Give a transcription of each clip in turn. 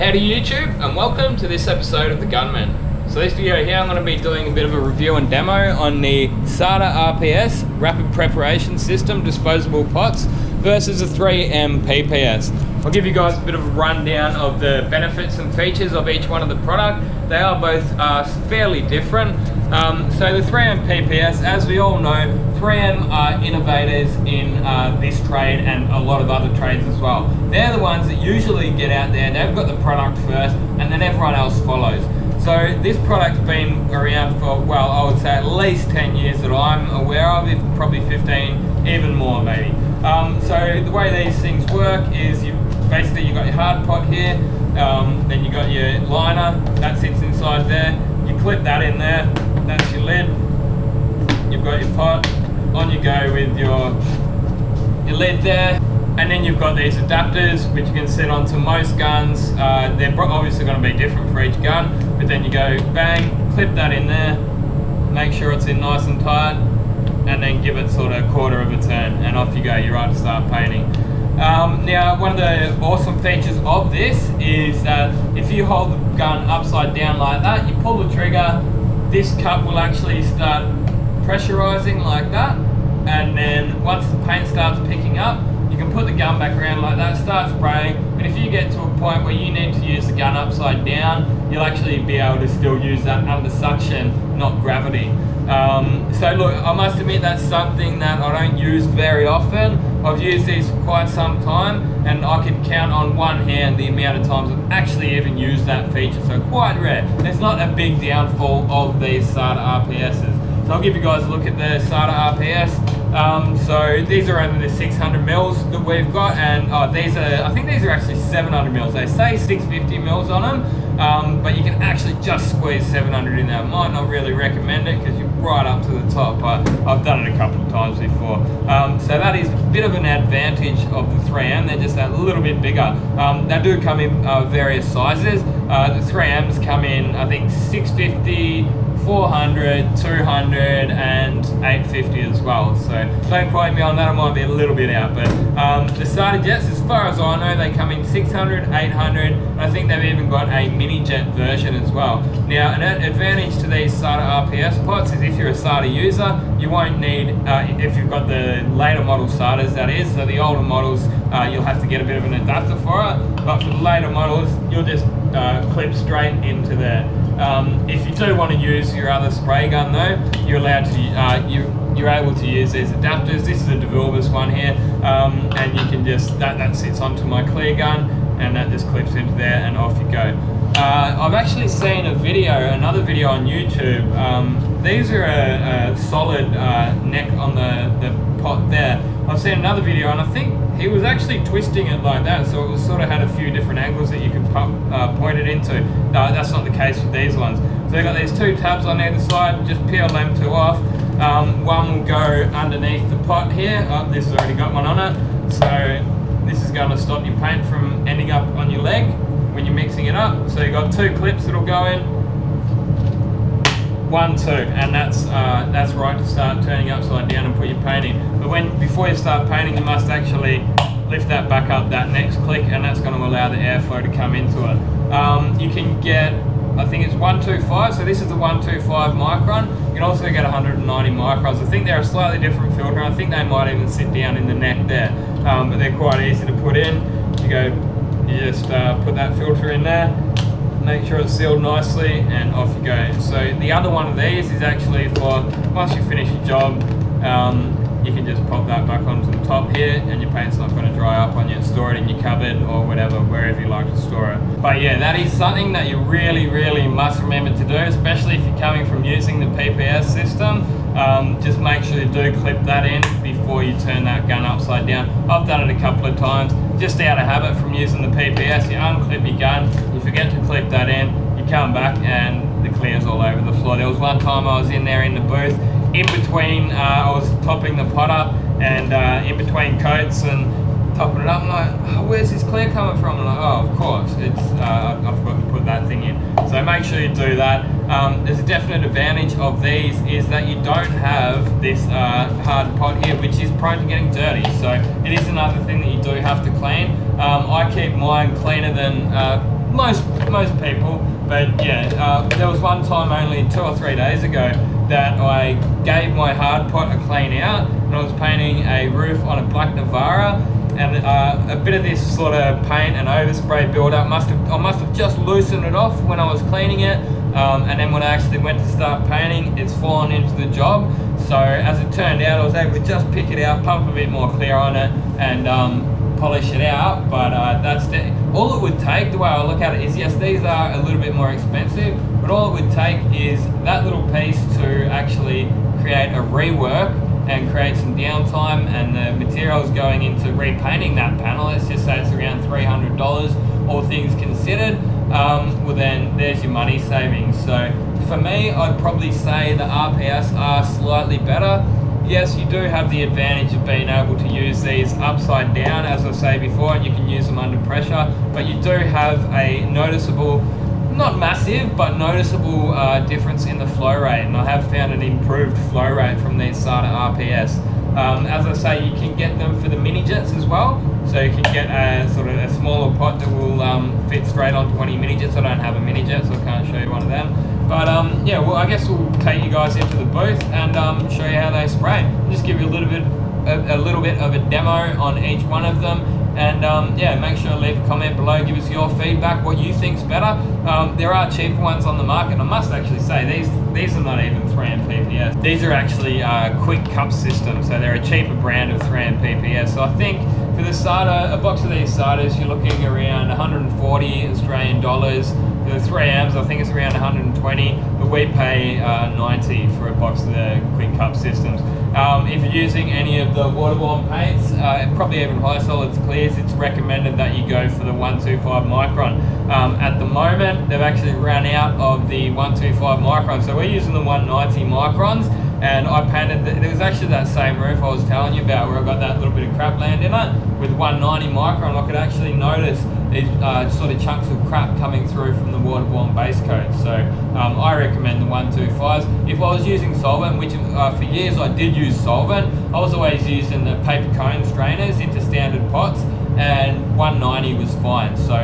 Howdy YouTube, and welcome to this episode of the Gunman. So this video here I'm going to be doing a bit of a review and demo on the Sata Rps Rapid Preparation System Disposable Pots versus a 3M PPS. I'll give you guys a bit of a rundown of the benefits and features of each one of the product. They are both fairly different. So the 3M PPS, as we all know, 3M are innovators in this trade and a lot of other trades as well. They're the ones that usually get out there, they've got the product first and then everyone else follows. So this product's been around for, well, I would say at least 10 years that I'm aware of, if probably 15, even more maybe. So the way these things work is you've got your hard pot here, then you got your liner, that sits inside there, you clip that in there, that's your lid, you've got your pot, on you go with your lid there, and then you've got these adapters which you can set onto most guns. They're obviously going to be different for each gun, but then you go bang, clip that in there, make sure it's in nice and tight, and then give it sort of a quarter of a turn, and off you go, you're right to start painting. Now, one of the awesome features of this is that if you hold the gun upside down like that, you pull the trigger, this cup will actually start pressurizing like that, and then once the paint starts picking up, you can put the gun back around like that, start spraying. But if you get to a point where you need to use the gun upside down, you'll actually be able to still use that under suction, not gravity. So look, I must admit that's something that I don't use very often. I've used these for quite some time, and I can count on one hand the amount of times I've actually even used that feature, so quite rare. It's not a big downfall of these Sata RPSs. So I'll give you guys a look at the Sata RPS. So these are only the 600 mils that we've got, and I think these are actually 700 mils. They say 650 mils on them, but you can actually just squeeze 700 in there. I might not really recommend it because you're right up to the top, but I've done it a couple of times before. So that is a bit of an advantage of the 3M. They're just a little bit bigger. They do come in various sizes. The 3Ms come in, I think, 650, 400, 200 and 850 as well. So don't quote me on that, I might be a little bit out, but the Sata Jets, as far as I know, they come in 600, 800, and I think they've even got a mini jet version as well. Now, an advantage to these Sata RPS pots is if you're a Sata user, you won't need, if you've got the later model Satas, that is, so the older models, you'll have to get a bit of an adapter for it, but for the later models, you'll just clip straight into there. If you do want to use your other spray gun though, you're allowed to, you're able to use these adapters. This is a Devilbus one here, and you can just, that sits onto my clear gun, and that just clips into there, and off you go. I've actually seen another video on YouTube. These are a solid neck on the pot there. I've seen another video, and I think he was actually twisting it like that, so it was sort of had a few different angles that you could point it into. No, that's not the case with these ones. So you've got these two tabs on either side, just peel them two off. One will go underneath the pot here. Oh, this has already got one on it. So this is going to stop your paint from ending up on your leg when you're mixing it up. So you've got two clips that'll go in. 1, 2, and that's right to start turning upside down and put your paint in. But before you start painting, you must actually lift that back up, that next click, and that's going to allow the airflow to come into it. You can get, I think it's 125, so this is the 125 micron. You can also get 190 microns. I think they're a slightly different filter. I think they might even sit down in the neck there, but they're quite easy to put in. You just put that filter in there, make sure it's sealed nicely, and off you go. So the other one of these is actually for once you finish your job, you can just pop that back onto the top here, and your paint's not going to dry up on you. Store it in your cupboard or whatever, wherever you like to store it. But yeah, that is something that you really, really must remember to do, especially if you're coming from using the PPS system. Just make sure you do clip that in before you turn that gun upside down. I've done it a couple of times, just out of habit from using the PPS. You unclip your gun, you forget to clip that in, you come back and the clear's all over the floor. There was one time I was in there in the booth, in between, I was topping the pot up, and in between coats and topping it up, I'm like, oh, where's this clear coming from? I'm like, oh, of course, it's I forgot to put that thing in. So make sure you do that. There's a definite advantage of these is that you don't have this hard pot here, which is prone to getting dirty. So it is another thing that you do have to clean. I keep mine cleaner than most people. But yeah, there was one time only 2 or 3 days ago that I gave my hard pot a clean out, and I was painting a roof on a black Navara, and a bit of this sort of paint and overspray buildup I must have just loosened it off when I was cleaning it, and then when I actually went to start painting, it's fallen into the job. So as it turned out, I was able to just pick it out, pump a bit more clear on it, and polish it out. But that's all it would take. The way I look at it is, yes, these are a little bit more expensive, but all it would take is that little piece to actually create a rework and create some downtime, and the materials going into repainting that panel, let's just say it's around $300, all things considered. Well, then there's your money savings. So for me, I'd probably say the RPS are slightly better. Yes, you do have the advantage of being able to use these upside down, as I say before, and you can use them under pressure, but you do have a noticeable, not massive, but noticeable difference in the flow rate, and I have found an improved flow rate from these Sata RPS. As I say, you can get them for the mini jets as well, so you can get a sort of a smaller pot that will fit straight onto one of your mini jets. I don't have a mini jet, so I can't show you one of them. But yeah, well, I guess we'll take you guys into the booth and show you how they spray. Just give you a little bit of a demo on each one of them. And yeah, make sure to leave a comment below, give us your feedback, what you think's better. There are cheaper ones on the market, and I must actually say these are not even 3M PPS. These are actually quick cup systems, so they're a cheaper brand of 3M PPS. So I think for the Sata, a box of these Satas, you're looking around 140 Australian dollars. For the 3Ms, I think it's around 120, but we pay 90 for a box of the quick cup systems. If you're using any of the waterborne paints, probably even high solids clears, it's recommended that you go for the 125 micron. At the moment, they've actually run out of the 125 micron, so we're using the 190 microns. And I painted, it was actually that same roof I was telling you about where I got that little bit of crap land in it. With 190 micron, I could actually notice these sort of chunks of crap coming through from the waterborne base coat. So I recommend the 125s. If I was using solvent, which for years I did use solvent, I was always using the paper cone strainers into standard pots, and 190 was fine. So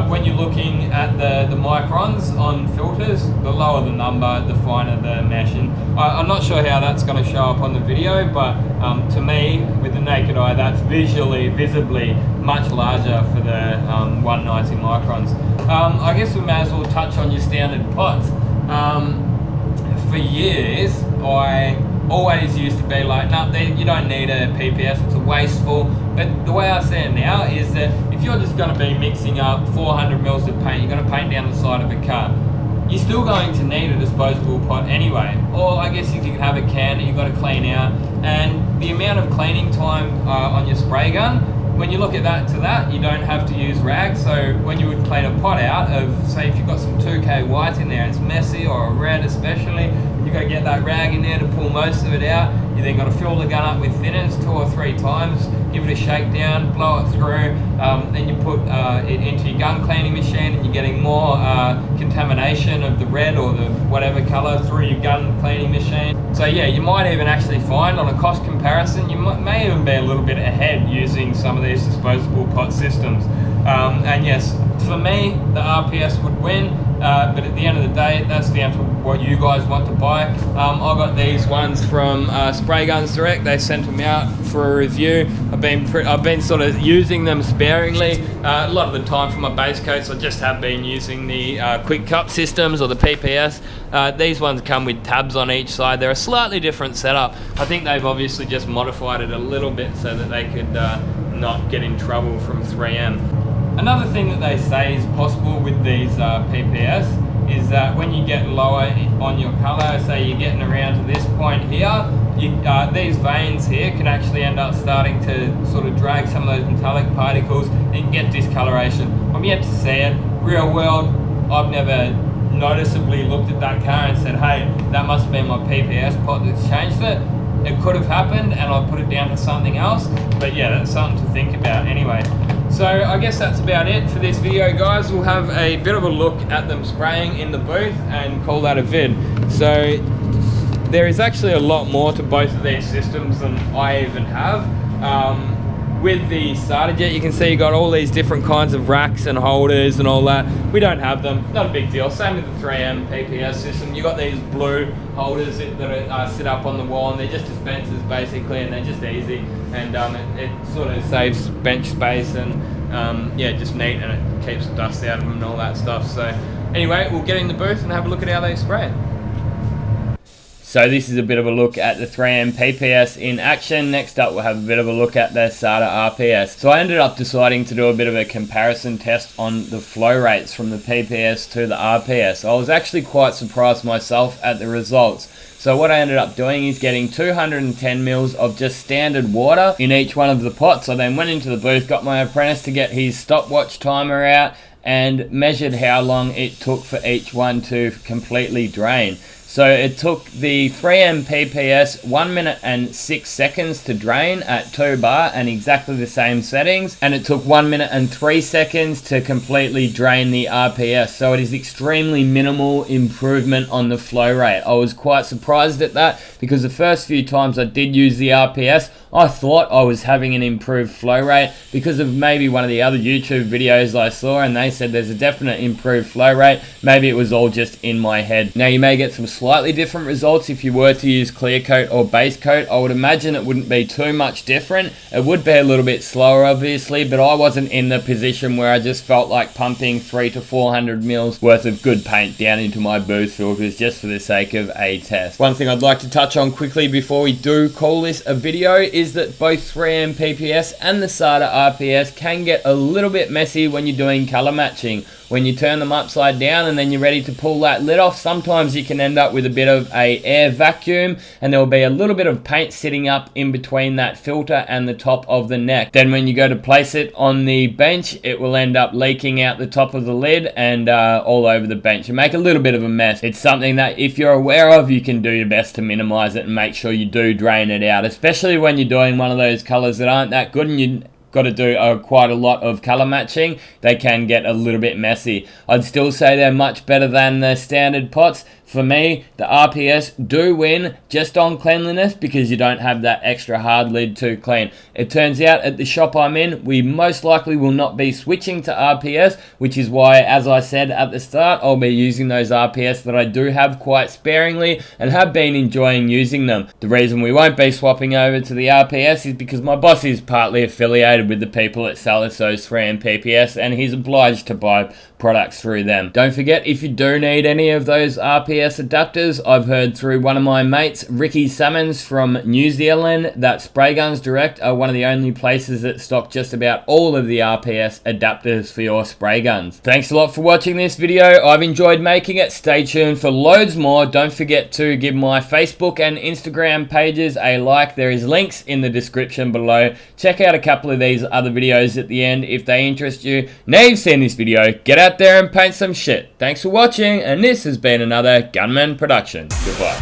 when you're looking at the microns on filters, the lower the number, the finer the mesh. And I'm not sure how that's going to show up on the video, but to me, with the naked eye, that's visibly much larger for the 190 microns. I guess we may as well touch on your standard pots. For years, I always used to be like, no, you don't need a PPS, it's a wasteful. But the way I see it now is that if you're just going to be mixing up 400 mils of paint, you're going to paint down the side of a car, you're still going to need a disposable pot anyway. Or I guess you can have a can that you've got to clean out. And the amount of cleaning time on your spray gun, when you look at that, you don't have to use rags. So when you would clean a pot out of, say if you've got some 2K white in there, it's messy, or a red especially, you've got to get that rag in there to pull most of it out. You then got to fill the gun up with thinners 2 or 3 times, give it a shakedown, blow it through, then you put it into your gun cleaning machine, and you're getting more contamination of the red or the whatever color through your gun cleaning machine. So yeah, you might even actually find on a cost comparison, you may even be a little bit ahead using some of these disposable pot systems. And yes, for me, the RPS would win. But at the end of the day, that's down to what you guys want to buy. I got these ones from Spray Guns Direct. They sent them out for a review. I've been sort of using them sparingly. A lot of the time for my base coats, I just have been using the quick cup systems or the PPS. These ones come with tabs on each side. They're a slightly different setup. I think they've obviously just modified it a little bit so that they could not get in trouble from 3M. Another thing that they say is possible with these PPS is that when you get lower on your colour, say you're getting around to this point here, these veins here can actually end up starting to sort of drag some of those metallic particles and you can get discoloration. I'm yet to see it. Real world, I've never noticeably looked at that car and said, hey, that must have been my PPS pot that's changed it. It could have happened and I put it down to something else, but yeah, that's something to think about anyway. So I guess that's about it for this video, guys. We'll have a bit of a look at them spraying in the booth and call that a vid. So there is actually a lot more to both of these systems than I even have. with the starter jet, you can see you got all these different kinds of racks and holders and all that. We don't have them, not a big deal. Same with the 3M PPS system. You got these blue holders that are sit up on the wall, and they're just dispensers basically, and they're just easy, and it sort of saves bench space, and yeah, just neat, and it keeps the dust out of them and all that stuff. So anyway, we'll get in the booth and have a look at how they spray. So this is a bit of a look at the 3M PPS in action. Next up, we'll have a bit of a look at the Sata RPS. So I ended up deciding to do a bit of a comparison test on the flow rates from the PPS to the RPS. I was actually quite surprised myself at the results. So what I ended up doing is getting 210 mils of just standard water in each one of the pots. I then went into the booth, got my apprentice to get his stopwatch timer out, and measured how long it took for each one to completely drain. So it took the 3M PPS 1 minute and 6 seconds to drain at 2 bar and exactly the same settings, and it took 1 minute and 3 seconds to completely drain the RPS. So it is extremely minimal improvement on the flow rate. I was quite surprised at that, because the first few times I did use the RPS, I thought I was having an improved flow rate because of maybe one of the other YouTube videos I saw, and they said there's a definite improved flow rate. Maybe it was all just in my head. Now you may get some slightly different results if you were to use clear coat or base coat. I would imagine it wouldn't be too much different. It would be a little bit slower obviously, but I wasn't in the position where I just felt like pumping 300 to 400 mils worth of good paint down into my booth filters just for the sake of a test. One thing I'd like to touch on quickly before we do call this a video is that both 3M PPS and the Sata RPS can get a little bit messy when you're doing color matching. When you turn them upside down and then you're ready to pull that lid off, sometimes you can end up with a bit of a air vacuum, and there will be a little bit of paint sitting up in between that filter and the top of the neck. Then when you go to place it on the bench, it will end up leaking out the top of the lid and all over the bench and make a little bit of a mess. It's something that if you're aware of, you can do your best to minimize it and make sure you do drain it out, especially when you're doing one of those colors that aren't that good and you got to do quite a lot of color matching. They can get a little bit messy. I'd still say they're much better than the standard pots. For me, the RPS do win just on cleanliness because you don't have that extra hard lid to clean. It turns out at the shop I'm in, we most likely will not be switching to RPS, which is why, as I said at the start, I'll be using those RPS that I do have quite sparingly and have been enjoying using them. The reason we won't be swapping over to the RPS is because my boss is partly affiliated with the people at Saliso's 3M PPS, and he's obliged to buy products through them. Don't forget, if you do need any of those RPS adapters, I've heard through one of my mates, Ricky Salmons from New Zealand, that Spray Guns Direct are one of the only places that stock just about all of the RPS adapters for your spray guns. Thanks a lot for watching this video. I've enjoyed making it. Stay tuned for loads more. Don't forget to give my Facebook and Instagram pages a like. There is links in the description below. Check out a couple of these other videos at the end if they interest you. Now you've seen this video, get out there and paint some shit. Thanks for watching, and this has been another Gunman production. Goodbye.